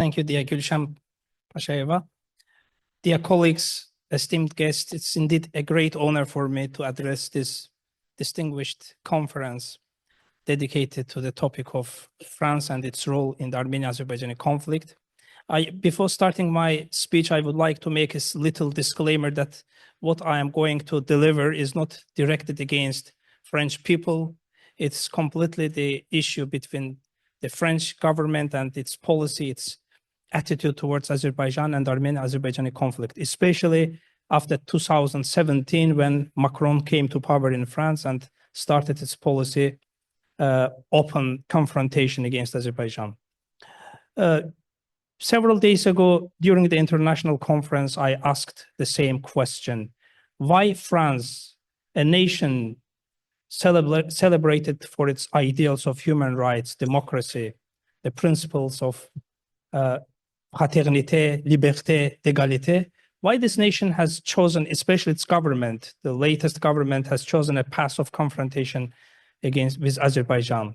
Thank you, dear Gülşen Paşaeva. Dear colleagues, esteemed guests, it's indeed a great honor for me to address this distinguished conference dedicated to the topic of France and its role in the Armenian-Azerbaijani conflict. Before starting my speech, I would like to make a little disclaimer that what I am going to deliver is not directed against French people. It's completely the issue between the French government and its policy, its attitude towards Azerbaijan and Armenian-Azerbaijani conflict, especially after 2017 when Macron came to power in France and started its policy open confrontation against Azerbaijan. Several days ago, during the international conference, I asked the same question. Why France, a nation celebrated for its ideals of human rights, democracy, the principles of fraternité, liberté, égalité, why this nation has chosen, especially its government, the latest government has chosen a path of confrontation with Azerbaijan.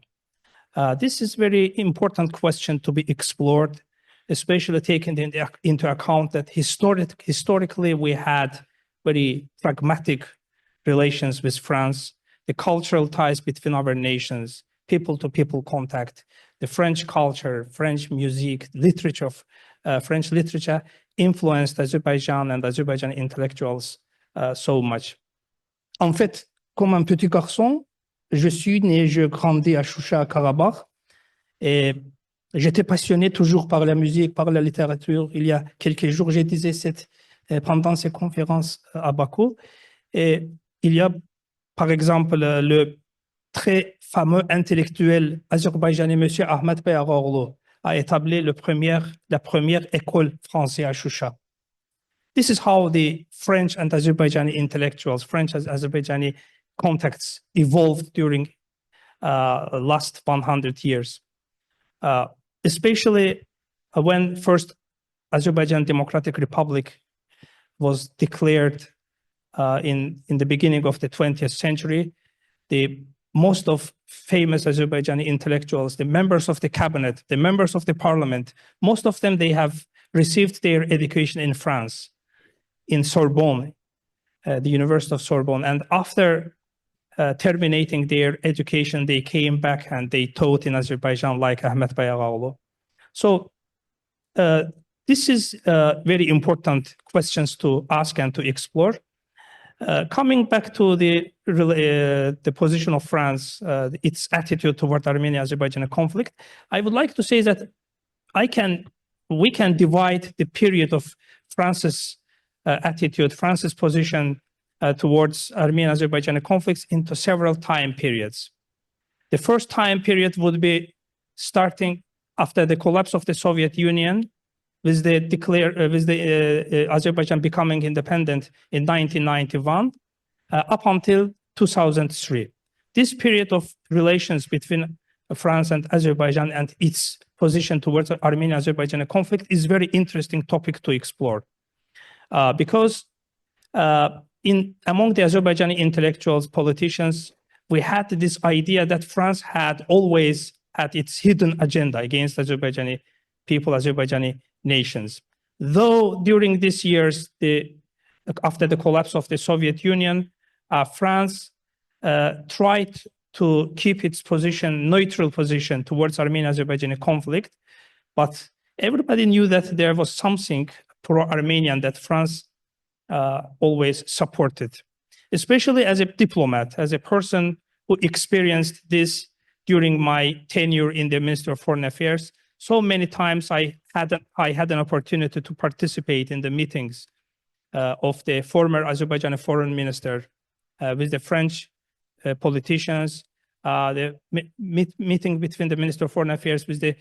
This is a very important question to be explored, especially taking into account that historically we had very pragmatic relations with France, the cultural ties between our nations, people-to-people contact, the French culture, French music, literature, French literature influenced Azerbaijan and Azerbaijani intellectuals so much. En fait, comme un petit garçon, je suis né, je grandis à Choucha, à Karabakh, et j'étais passionné toujours par la musique, par la littérature. Il y a quelques jours, je disais pendant ces conférences à Bakou, et il y a, par exemple, le très fameux intellectuel azerbaïdjanais, M. Ahmed Beyagoglu, a établi la première école française à Choucha. This is how the French and Azerbaijani intellectuals, French and Azerbaijani contacts evolved during last 100 years. Especially when first Azerbaijan Democratic Republic was declared in the beginning of the 20th century, most of famous Azerbaijani intellectuals, the members of the cabinet, the members of the parliament, most of them, they have received their education in France, in Sorbonne, the University of Sorbonne. And after terminating their education, they came back and they taught in Azerbaijan like Ahmed Beyagoglu. So this is very important questions to ask and to explore. Coming back to the position of France, its attitude toward Armenia-Azerbaijani conflict, I would like to say that we can divide the period of France's attitude, France's position towards Armenian-Azerbaijani conflicts into several time periods. The first time period would be starting after the collapse of the Soviet Union, with Azerbaijan becoming independent in 1991, up until 2003. This period of relations between France and Azerbaijan and its position towards the Armenian-Azerbaijani conflict is very interesting topic to explore. Because among the Azerbaijani intellectuals, politicians, we had this idea that France had always had its hidden agenda against Azerbaijani people, Azerbaijani nations. Though during these years, after the collapse of the Soviet Union, France tried to keep its position, neutral position towards Armenian-Azerbaijani conflict, but everybody knew that there was something pro-Armenian that France always supported, especially as a diplomat, as a person who experienced this during my tenure in the Ministry of Foreign Affairs. So many times I had an opportunity to participate in the meetings of the former Azerbaijani foreign minister with the French politicians, the meeting between the Minister of Foreign Affairs with the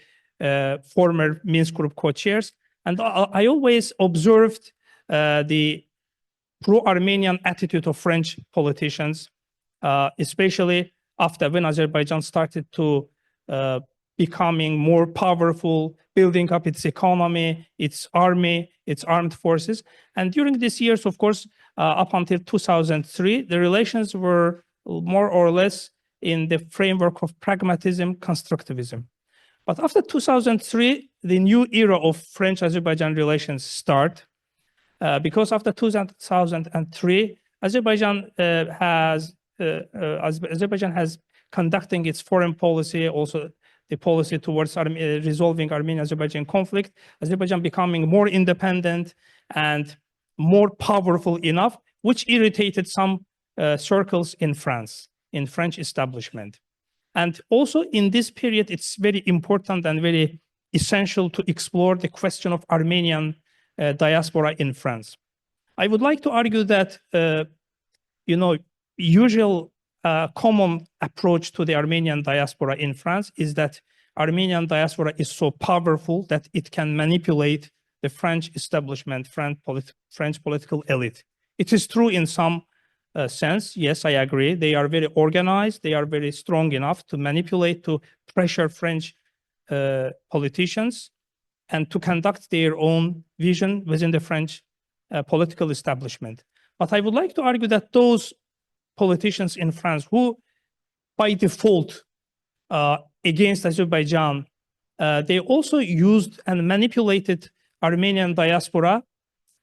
former Minsk Group co-chairs. And I always observed the pro-Armenian attitude of French politicians, especially after when Azerbaijan started to becoming more powerful, building up its economy, its army, its armed forces. And during these years, of course, up until 2003, the relations were more or less in the framework of pragmatism, constructivism. But after 2003, the new era of French-Azerbaijan relations start. Because after 2003, Azerbaijan has conducting its foreign policy, also the policy towards resolving Armenian-Azerbaijan conflict, Azerbaijan becoming more independent and more powerful enough, which irritated some circles in France, in French establishment. And also in this period, it's very important and very essential to explore the question of Armenian diaspora in France. I would like to argue that, usual common approach to the Armenian diaspora in France is that Armenian diaspora is so powerful that it can manipulate the French establishment, French political elite. It is true in some sense. Yes, I agree. They are very organized. They are very strong enough to manipulate, to pressure French politicians and to conduct their own vision within the French political establishment. But I would like to argue that those politicians in France who, by default, against Azerbaijan, they also used and manipulated Armenian diaspora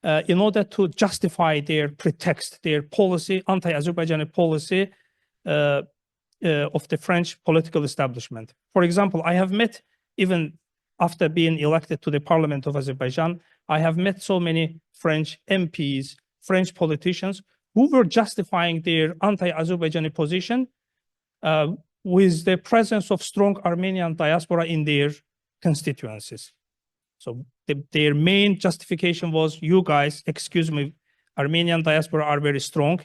in order to justify their pretext, their policy, anti-Azerbaijani policy of the French political establishment. For example, I have met, even after being elected to the parliament of Azerbaijan, I have met so many French MPs, French politicians who were justifying their anti-Azerbaijani position with the presence of strong Armenian diaspora in their constituencies. So their main justification was, you guys, excuse me, Armenian diaspora are very strong.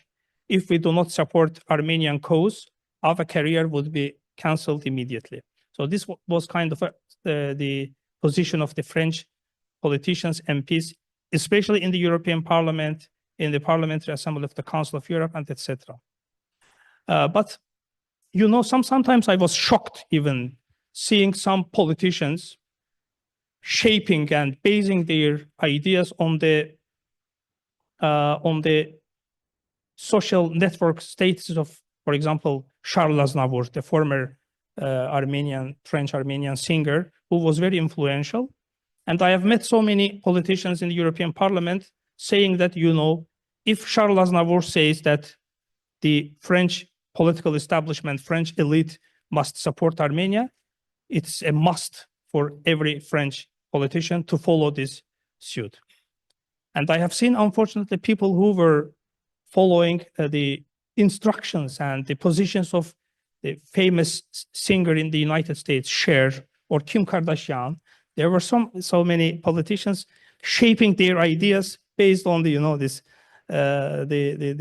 If we do not support Armenian cause, our career would be canceled immediately. So this was kind of the position of the French politicians, MPs, especially in the European Parliament, in the Parliamentary Assembly of the Council of Europe, and etc. But sometimes I was shocked even seeing some politicians shaping and basing their ideas on the social network status of, for example, Charles Aznavour, the former French-Armenian singer, who was very influential. And I have met so many politicians in the European Parliament saying that, if Charles Aznavour says that the French political establishment, French elite must support Armenia, it's a must for every French politician to follow this suit. And I have seen, unfortunately, people who were following the instructions and the positions of the famous singer in the United States, Cher, or Kim Kardashian. There were so many politicians shaping their ideas based on the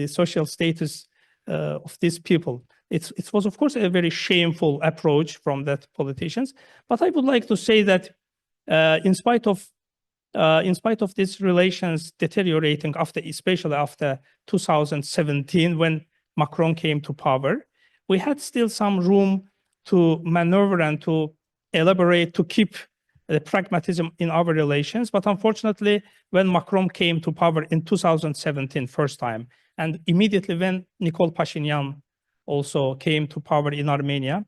social status of these people. It was, of course, a very shameful approach from that politicians. But I would like to say that in spite of these relations deteriorating especially after 2017, when Macron came to power, we had still some room to maneuver and to elaborate, to keep the pragmatism in our relations. But unfortunately, when Macron came to power in 2017, first time, and immediately when Nikol Pashinyan also came to power in Armenia,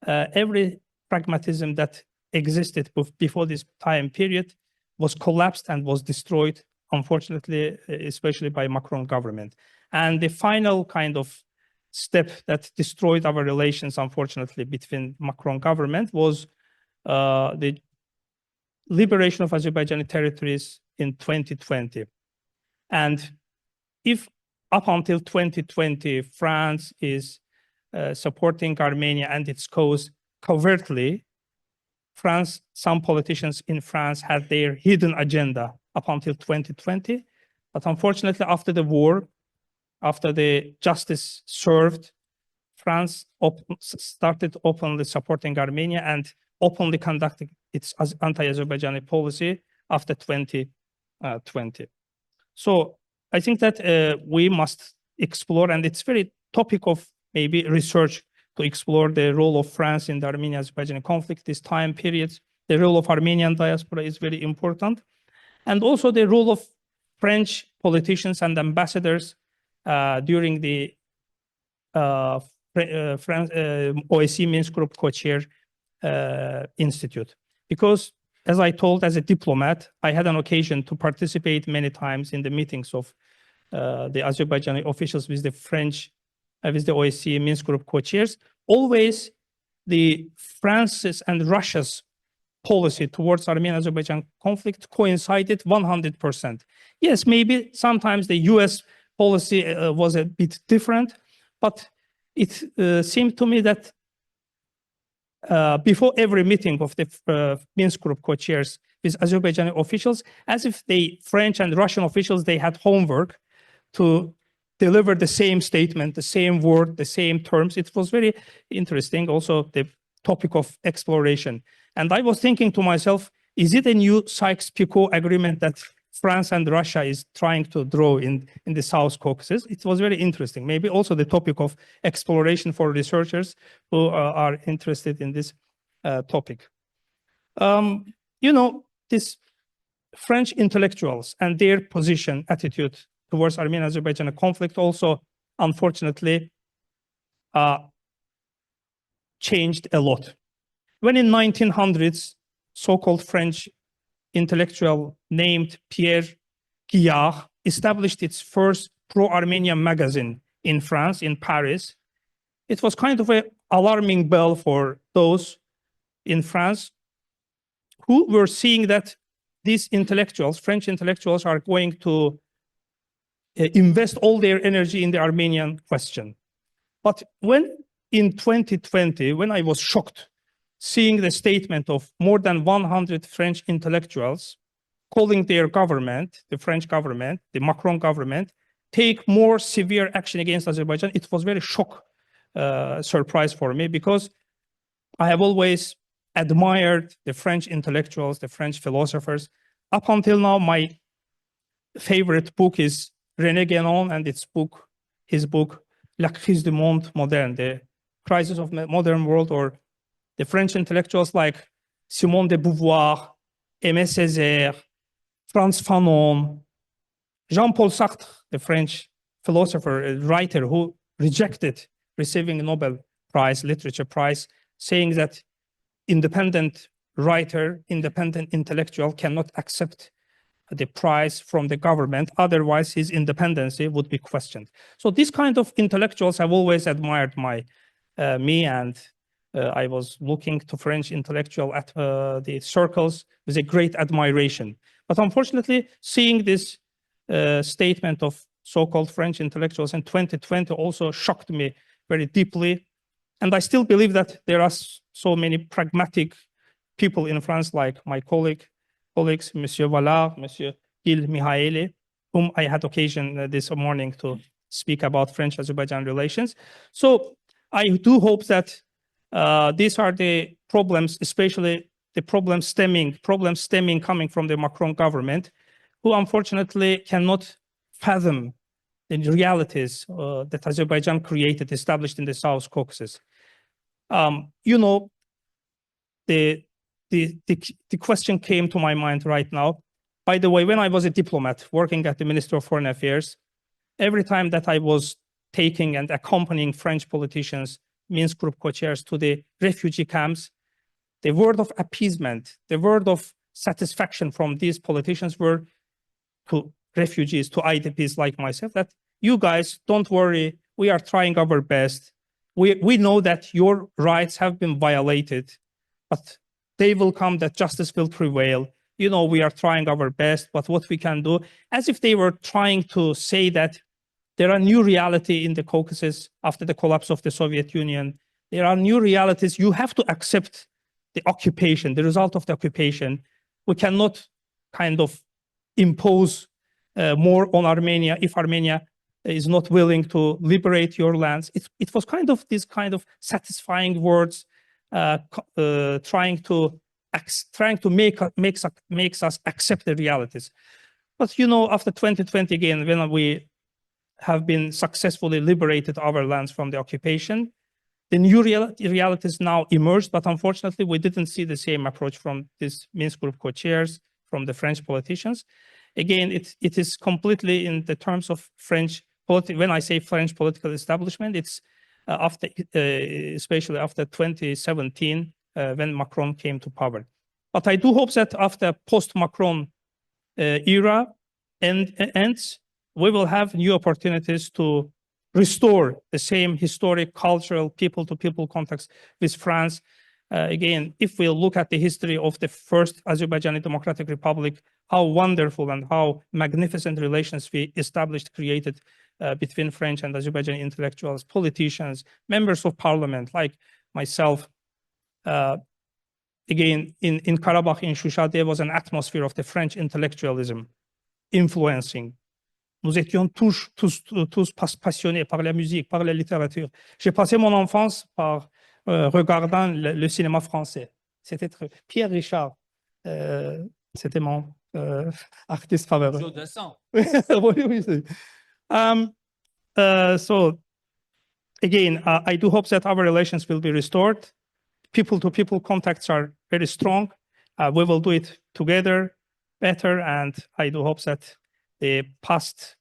every pragmatism that existed before this time period was collapsed and was destroyed, unfortunately, especially by Macron government. And the final kind of step that destroyed our relations, unfortunately, between Macron government was the liberation of Azerbaijani territories in 2020. And if up until 2020, France is supporting Armenia and its cause covertly, some politicians in France had their hidden agenda up until 2020. But unfortunately, after the war, after the justice served, France started openly supporting Armenia and openly conducting its anti-Azerbaijani policy after 2020. So I think that we must explore, and it's very topic of maybe research to explore the role of France in the Armenian-Azerbaijani conflict, this time periods. The role of Armenian diaspora is very important. And also the role of French politicians and ambassadors during the OSCE Minsk Group co-chair Institute. Because, as I told, as a diplomat, I had an occasion to participate many times in the meetings of the Azerbaijani officials with the French, with the OSCE Minsk Group co-chairs. Always the France's and Russia's policy towards Armenian-Azerbaijan conflict coincided 100%. Yes, maybe sometimes the US policy was a bit different, but it seemed to me that before every meeting of the Minsk Group co-chairs with Azerbaijani officials, as if the French and Russian officials, they had homework to deliver the same statement, the same word, the same terms. It was very interesting. Also, the topic of exploration. And I was thinking to myself, is it a new Sykes-Picot agreement that France and Russia is trying to draw in the South Caucasus? It was very interesting. Maybe also the topic of exploration for researchers who are interested in this topic. You know, these French intellectuals and their position, attitude towards Armenian-Azerbaijan conflict also, unfortunately, changed a lot. When in 1900s, so-called French intellectual named Pierre Guillard established its first pro-Armenian magazine in France, in Paris, it was kind of an alarming bell for those in France who were seeing that these intellectuals, French intellectuals, are going to invest all their energy in the Armenian question. But when in 2020, when I was shocked seeing the statement of more than 100 French intellectuals calling their government, the French government, the Macron government, take more severe action against Azerbaijan, it was very surprise for me, because I have always admired the French intellectuals, the French philosophers. Up until now, my favorite book is René Guénon and his book, La Crise du Monde Moderne, the crisis of the modern world, or the French intellectuals like Simone de Beauvoir, Aimé Césaire, Frantz Fanon, Jean-Paul Sartre, the French philosopher, writer who rejected receiving a Nobel Prize, Literature Prize, saying that independent writer, independent intellectual cannot accept the prize from the government, otherwise his independence would be questioned. So these kind of intellectuals have always admired me, and I was looking to French intellectual at the circles with a great admiration. But unfortunately, seeing this statement of so-called French intellectuals in 2020 also shocked me very deeply. And I still believe that there are so many pragmatic people in France, like my colleagues, Monsieur Vallard, Monsieur Gil Mihaeli, whom I had occasion this morning to speak about French-Azerbaijan relations. So I do hope that these are the problems, especially the problems stemming coming from the Macron government, who unfortunately cannot fathom the realities that Azerbaijan created, established in the South Caucasus. You know, the question came to my mind right now. By the way, when I was a diplomat working at the Ministry of Foreign Affairs, every time that I was taking and accompanying French politicians, Minsk Group co-chairs, to the refugee camps, the word of appeasement, the word of satisfaction from these politicians were to refugees, to IDPs like myself, that you guys, don't worry, we are trying our best. We know that your rights have been violated, but day will come that justice will prevail. You know, we are trying our best, but what we can do, as if they were trying to say that there are new reality in the Caucasus after the collapse of the Soviet Union. There are new realities. You have to accept the occupation, the result of the occupation. We cannot kind of impose more on Armenia if Armenia is not willing to liberate your lands. It was kind of this kind of satisfying words, trying to make us accept the realities. But you know, after 2020 again, when we have been successfully liberated our lands from the occupation, the new realities now emerged, but unfortunately we didn't see the same approach from these Minsk Group co-chairs, from the French politicians. Again, it is completely in the terms of French politics. When I say French political establishment, it's after, especially after 2017, when Macron came to power. But I do hope that after post-Macron era ends, we will have new opportunities to restore the same historic, cultural, people-to-people contacts with France. Again, if we look at the history of the first Azerbaijani Democratic Republic, how wonderful and how magnificent relations we established, created between French and Azerbaijani intellectuals, politicians, members of parliament like myself. Again, in Karabakh, in Shusha, there was an atmosphere of the French intellectualism influencing. Nous étions tous passionnés par la musique, par la littérature. J'ai passé mon enfance par regardant le cinéma français. C'était Pierre Richard, c'était mon artiste favori. Joe Dassin. Oui. So again, I do hope that our relations will be restored. People-to-people contacts are very strong. We will do it together better, and I do hope that the past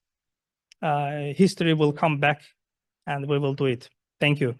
history will come back, and we will do it. Thank you.